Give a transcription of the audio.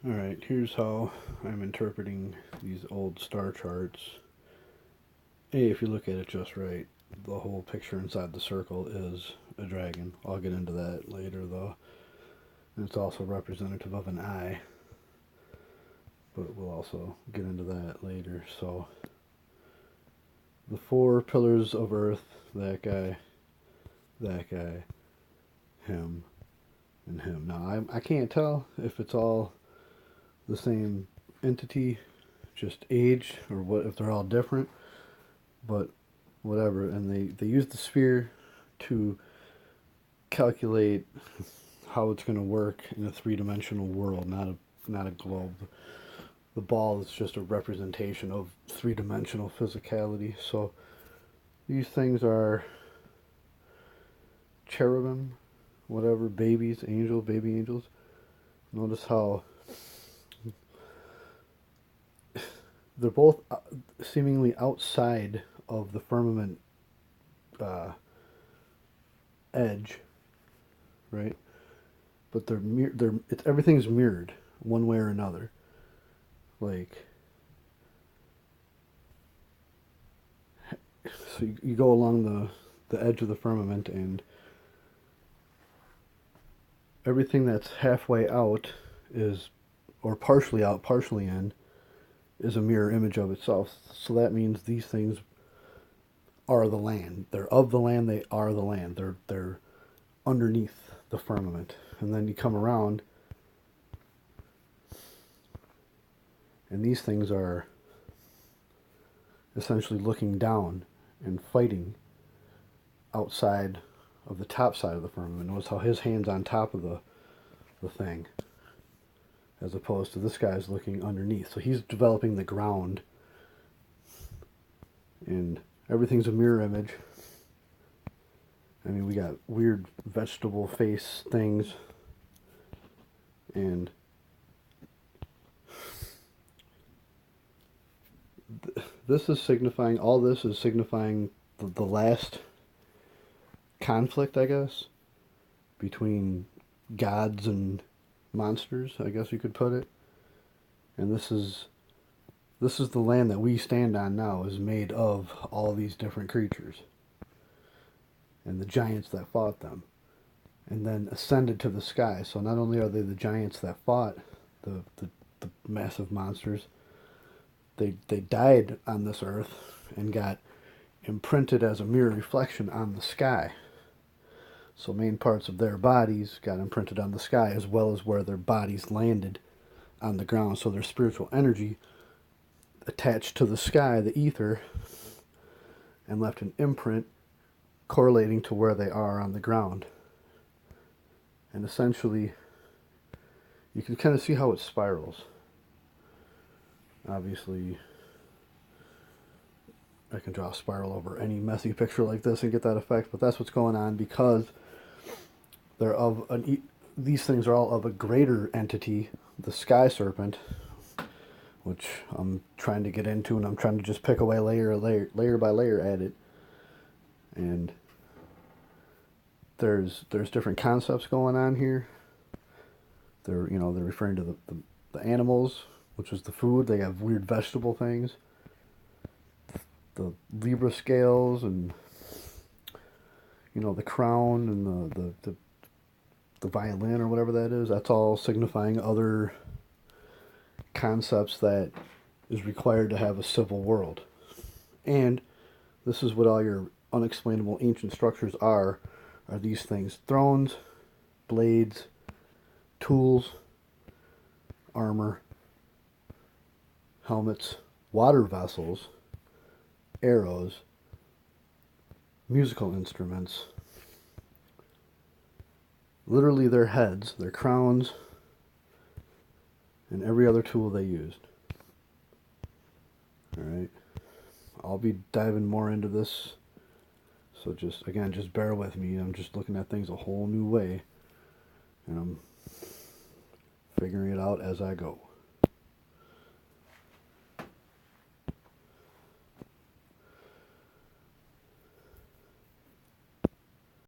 Alright, here's how I'm interpreting these old star charts. If you look at it just right, the whole picture inside the circle is a dragon. I'll get into that later though. And it's also representative of an eye, but we'll also get into that later. So, the four pillars of Earth, that guy, him, and him. Now, I can't tell if it's all the same entity, just age, or what if they're all different, but whatever. And they use the sphere to calculate how it's going to work in a three-dimensional world, not a globe. The ball is just a representation of three-dimensional physicality. So these things are cherubim, whatever, baby angels. Notice how they're both seemingly outside of the firmament edge, right? But everything's mirrored one way or another. Like, so you go along the edge of the firmament, and everything that's halfway out is, or partially out, partially in, is a mirror image of itself. So that means these things are the land. They're of the land. They are the land. They're underneath the firmament. And then you come around, and these things are essentially looking down and fighting outside of the top side of the firmament. Notice how his hand's on top of the thing, as opposed to this guy's looking underneath. So he's developing the ground, and everything's a mirror image. I mean, we got weird vegetable face things, and all this is signifying the last conflict, I guess, between gods and monsters, I guess you could put it. And this is the land that we stand on now, is made of all these different creatures and the giants that fought them and then ascended to the sky. So not only are they the giants that fought the massive monsters, they died on this earth and got imprinted as a mirror reflection on the sky. So main parts of their bodies got imprinted on the sky, as well as where their bodies landed on the ground. So their spiritual energy attached to the sky, the ether, and left an imprint correlating to where they are on the ground. And essentially, you can kind of see how it spirals. Obviously, I can draw a spiral over any messy picture like this and get that effect, but that's what's going on, because they're these things are all of a greater entity, the sky serpent, which I'm trying to get into, and I'm trying to just pick away layer by layer at it. And there's different concepts going on here. They're referring to the animals, which is the food. They have weird vegetable things. The Libra scales, and the crown, and the violin, or whatever that is. That's all signifying other concepts that is required to have a civil world. And this is what all your unexplainable ancient structures are these things: thrones, blades, tools, armor, helmets, water vessels, arrows, musical instruments, literally their heads, their crowns, and every other tool they used. Alright, I'll be diving more into this, so just bear with me. I'm just looking at things a whole new way, and I'm figuring it out as I go.